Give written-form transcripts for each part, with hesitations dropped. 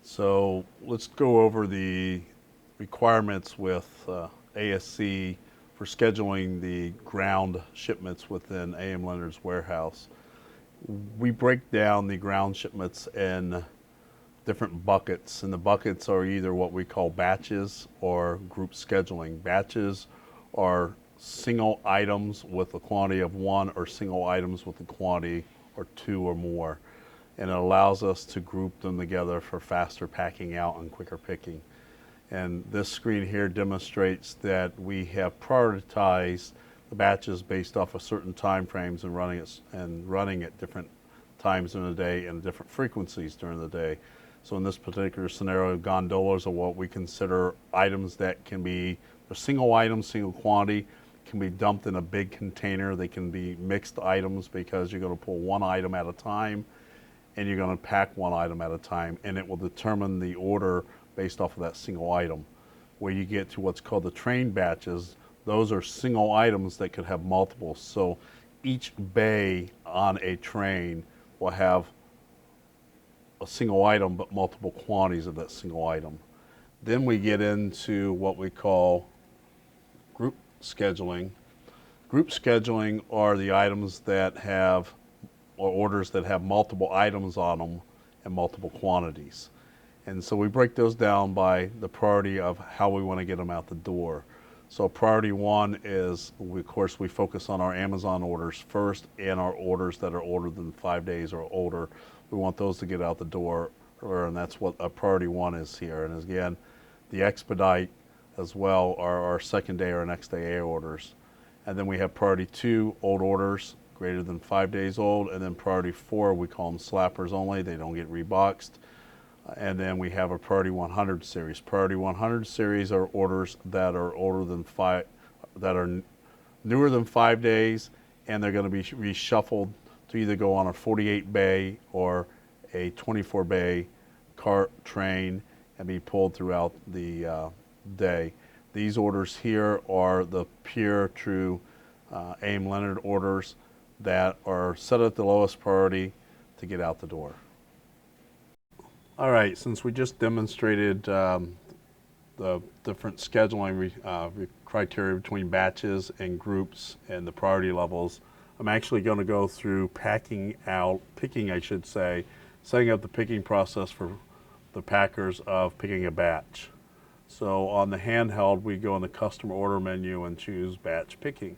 So let's go over the requirements with ASC for scheduling the ground shipments within AM Leonard's warehouse. We break down the ground shipments in different buckets, and the buckets are either what we call batches or group scheduling. Batches are single items with a quantity of one, or single items with a quantity or two or more. And it allows us to group them together for faster packing out and quicker picking. And this screen here demonstrates that we have prioritized the batches based off of certain time frames and running at different times in the day and different frequencies during the day. So in this particular scenario, gondolas are what we consider items that can be a single item, single quantity, can be dumped in a big container. They can be mixed items because you're going to pull one item at a time and you're going to pack one item at a time, and it will determine the order based off of that single item. Where you get to what's called the train batches, those are single items that could have multiples. So each bay on a train will have a single item but multiple quantities of that single item. Then we get into what we call group scheduling. Group scheduling are the items that have, or orders that have multiple items on them and multiple quantities. And so we break those down by the priority of how we want to get them out the door. So priority one is, of course, we focus on our Amazon orders first and our orders that are older than 5 days or older. We want those to get out the door, and that's what a priority one is here. And again, the expedite as well are our second day or next day A orders. And then we have priority two, old orders, greater than 5 days old, and then priority four, we call them slappers only, they don't get reboxed. And then we have a priority 100 series. Priority 100 series are orders that are older than that are newer than 5 days, and they're going to be reshuffled to either go on a 48 bay or a 24 bay cart train and be pulled throughout the day. These orders here are the pure, true AM Leonard orders that are set at the lowest priority to get out the door. All right, since we just demonstrated the different scheduling criteria between batches and groups and the priority levels, I'm actually going to go through picking, I should say, setting up the picking process for the packers of picking a batch. So on the handheld, we go in the customer order menu and choose batch picking.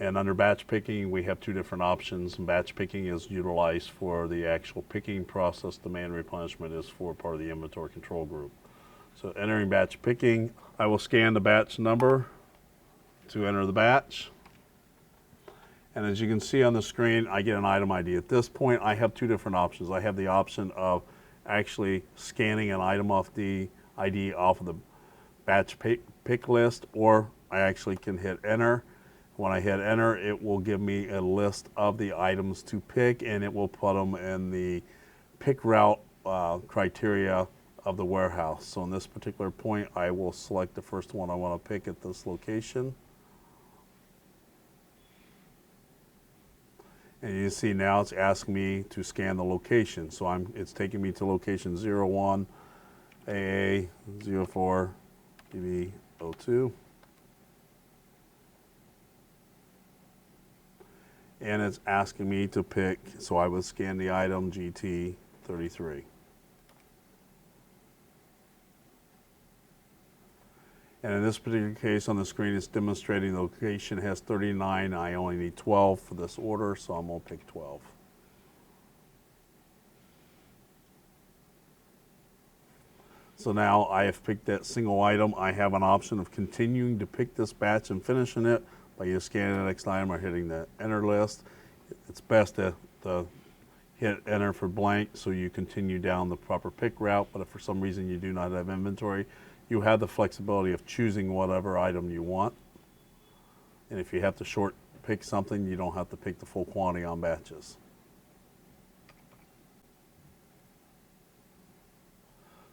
And under batch picking, we have two different options. And batch picking is utilized for the actual picking process. Demand replenishment is for part of the inventory control group. So entering batch picking, I will scan the batch number to enter the batch. And as you can see on the screen, I get an item ID. At this point, I have two different options. I have the option of actually scanning an item off the ID off of the batch pick list, or I actually can hit enter. When I hit enter, it will give me a list of the items to pick, and it will put them in the pick route criteria of the warehouse. So in this particular point, I will select the first one I want to pick at this location. And you see now it's asking me to scan the location. So it's taking me to location 01, AA 04, BB 02. And it's asking me to pick, so I would scan the item GT33. And in this particular case on the screen, it's demonstrating the location has 39. I only need 12 for this order, so I'm going to pick 12. So now I have picked that single item. I have an option of continuing to pick this batch and finishing it by either scanning the next item or hitting the enter list. It's best to hit enter for blank so you continue down the proper pick route, but if for some reason you do not have inventory, you have the flexibility of choosing whatever item you want. And if you have to short pick something, you don't have to pick the full quantity on batches.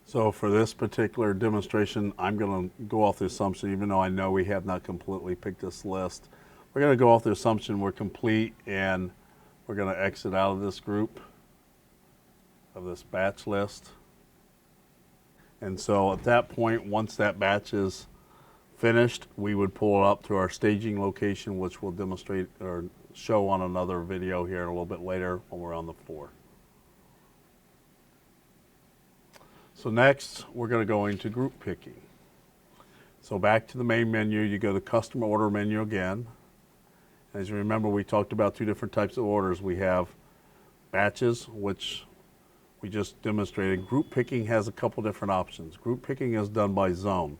So for this particular demonstration, I'm going to go off the assumption, even though I know we have not completely picked this list, we're going to go off the assumption we're complete, and we're going to exit out of this group, of this batch list. And so at that point, once that batch is finished, we would pull it up to our staging location, which we'll demonstrate or show on another video here a little bit later when we're on the floor. So next, we're going to go into group picking. So back to the main menu, you go to custom order menu again. As you remember, we talked about two different types of orders. We have batches, which we just demonstrated. Group picking has a couple different options. Group picking is done by zone.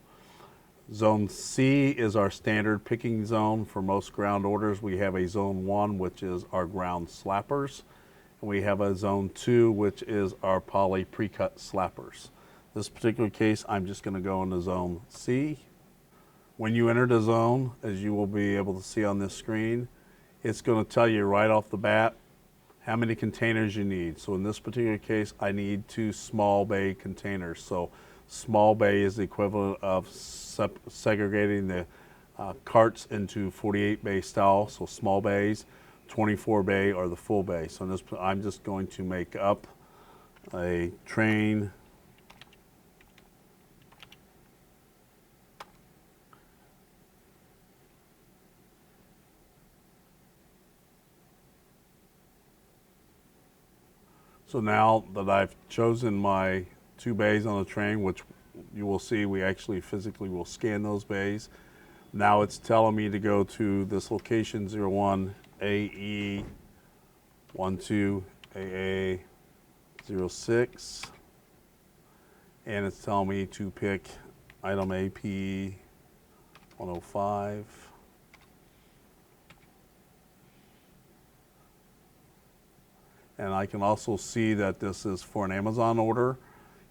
Zone C is our standard picking zone for most ground orders. We have a zone 1, which is our ground slappers. And we have a zone 2, which is our poly pre-cut slappers. This particular case, I'm just going to go into zone C. When you enter the zone, as you will be able to see on this screen, it's going to tell you right off the bat how many containers you need. So in this particular case, I need 2 small bay containers. So small bay is the equivalent of segregating the carts into 48 bay style. So small bays, 24 bay, or the full bay. So in this, I'm just going to make up a train So now that I've chosen my 2 bays on the train, which you will see we actually physically will scan those bays, now it's telling me to go to this location 01 AE 12 AA 06, and it's telling me to pick item AP 105. And I can also see that this is for an Amazon order.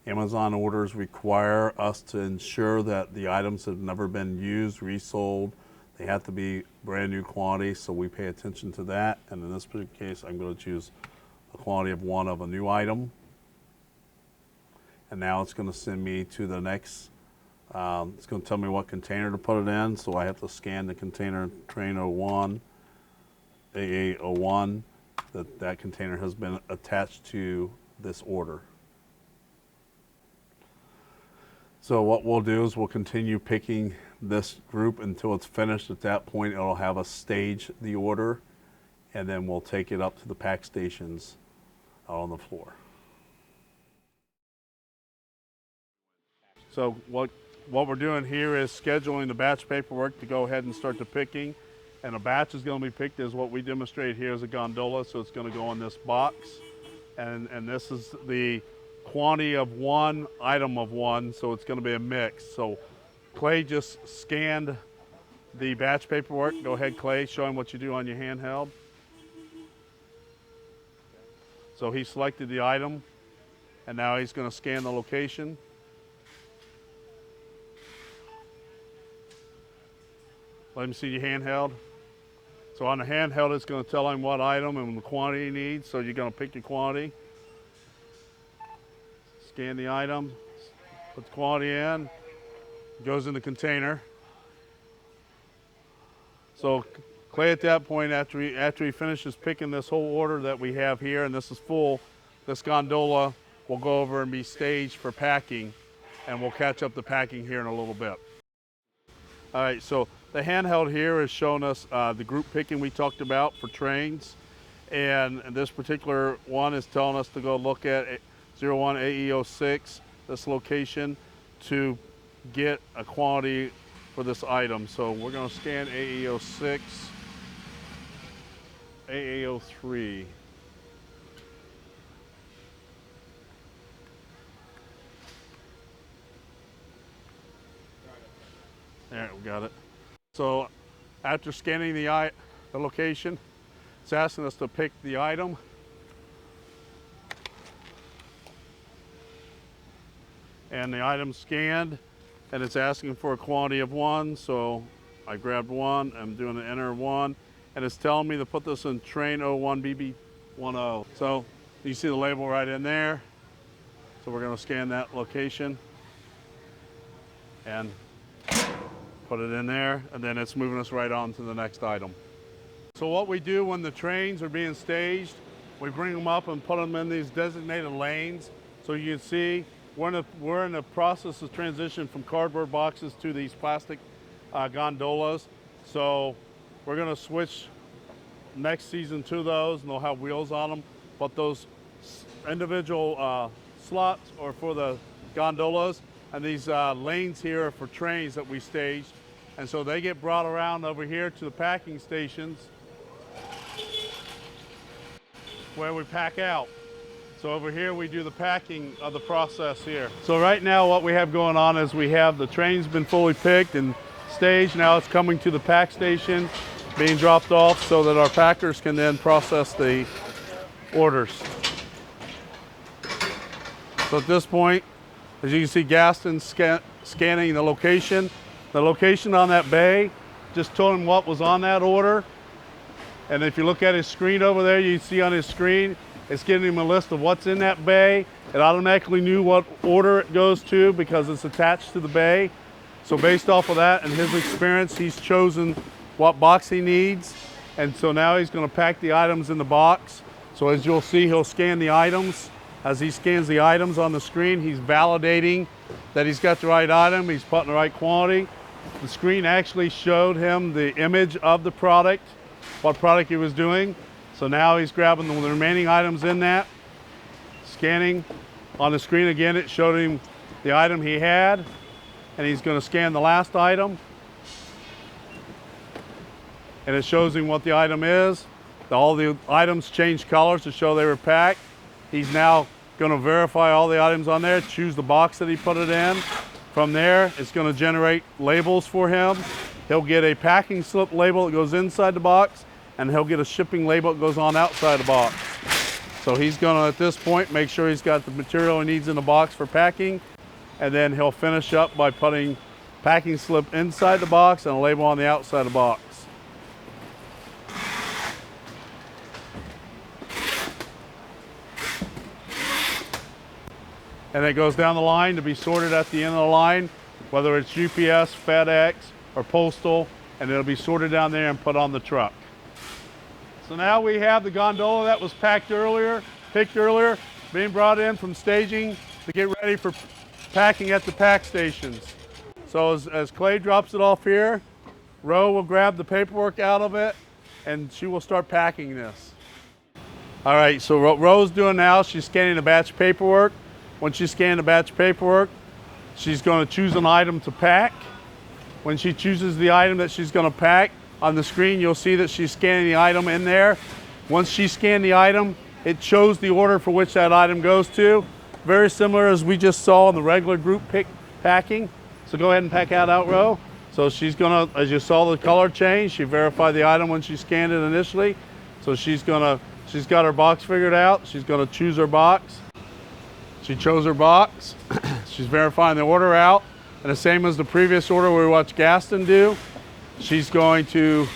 Amazon orders require us to ensure that the items have never been used, resold. They have to be brand new quantity, so we pay attention to that. And in this particular case, I'm going to choose a quantity of 1 of a new item. And now it's going to send me to the next, it's going to tell me what container to put it in. So I have to scan the container train 01, AA 01. That container has been attached to this order. So what we'll do is we'll continue picking this group until it's finished. At that point, it'll have us stage the order, and then we'll take it up to the pack stations out on the floor. So what we're doing here is scheduling the batch paperwork to go ahead and start the picking. And a batch is going to be picked as what we demonstrate here as a gondola, so it's going to go in this box. And this is the quantity of 1, item of 1, so it's going to be a mix. So Clay just scanned the batch paperwork. Go ahead, Clay, show him what you do on your handheld. So he selected the item, and now he's going to scan the location. Let him see your handheld. So on the handheld, it's going to tell him what item and the quantity he needs. So you're going to pick your quantity, scan the item, put the quantity in, it goes in the container. So Clay at that point, after he finishes picking this whole order that we have here, and this is full, this gondola will go over and be staged for packing, and we'll catch up the packing here in a little bit. All right, so the handheld here is showing us the group picking we talked about for trains. And this particular one is telling us to go look at 01 AE06, this location, to get a quantity for this item. So we're going to scan AE06, AE03. There, we got it. So after scanning the location, it's asking us to pick the item. And the item's scanned, and it's asking for a quantity of 1. So I grabbed 1, I'm doing the enter 1, and it's telling me to put this in train 01 BB10. So you see the label right in there. So we're going to scan that location and put it in there, and then it's moving us right on to the next item. So what we do when the trains are being staged, we bring them up and put them in these designated lanes. So you can see we're in the process of transition from cardboard boxes to these plastic gondolas. So we're going to switch next season to those, and they'll have wheels on them. But those individual slots are for the gondolas, and these lanes here are for trains that we staged. And so they get brought around over here to the packing stations where we pack out. So over here we do the packing of the process here. So right now what we have going on is we have the train's been fully picked and staged. Now it's coming to the pack station, being dropped off so that our packers can then process the orders. So at this point, as you can see, Gaston scanning the location. The location on that bay just told him what was on that order. And if you look at his screen over there, you see on his screen, it's giving him a list of what's in that bay. It automatically knew what order it goes to because it's attached to the bay. So based off of that and his experience, he's chosen what box he needs. And so now he's going to pack the items in the box. So as you'll see, he'll scan the items. As he scans the items on the screen, he's validating that he's got the right item, he's putting the right quantity. The screen actually showed him the image of the product, what product he was doing. So now he's grabbing the remaining items in that, scanning on the screen again. It showed him the item he had, and he's going to scan the last item. And it shows him what the item is. All the items changed colors to show they were packed. He's now going to verify all the items on there, choose the box that he put it in. From there, it's going to generate labels for him. He'll get a packing slip label that goes inside the box, and he'll get a shipping label that goes on outside the box. So he's going to, at this point, make sure he's got the material he needs in the box for packing, and then he'll finish up by putting packing slip inside the box and a label on the outside of the box. And it goes down the line to be sorted at the end of the line, whether it's UPS, FedEx, or Postal, and it'll be sorted down there and put on the truck. So now we have the gondola that was picked earlier, being brought in from staging to get ready for packing at the pack stations. So as Clay drops it off here, Ro will grab the paperwork out of it, and she will start packing this. All right, so what Ro's doing now, she's scanning a batch of paperwork. Once she's scanned a batch of paperwork, she's going to choose an item to pack. When she chooses the item that she's going to pack, on the screen you'll see that she's scanning the item in there. Once she scanned the item, it shows the order for which that item goes to. Very similar as we just saw in the regular group pick packing. So go ahead and pack out Ro. So she's going to, as you saw the color change, she verified the item when she scanned it initially. So she's got her box figured out. She's going to choose her box. She chose her box. She's verifying the order out. And the same as the previous order we watched Gaston do, she's going to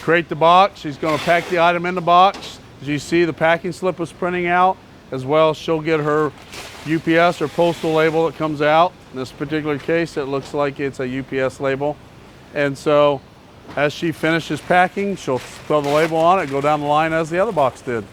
create the box. She's going to pack the item in the box. As you see, the packing slip was printing out. As well, she'll get her UPS or postal label that comes out. In this particular case, it looks like it's a UPS label. And so as she finishes packing, she'll throw the label on it, go down the line as the other box did.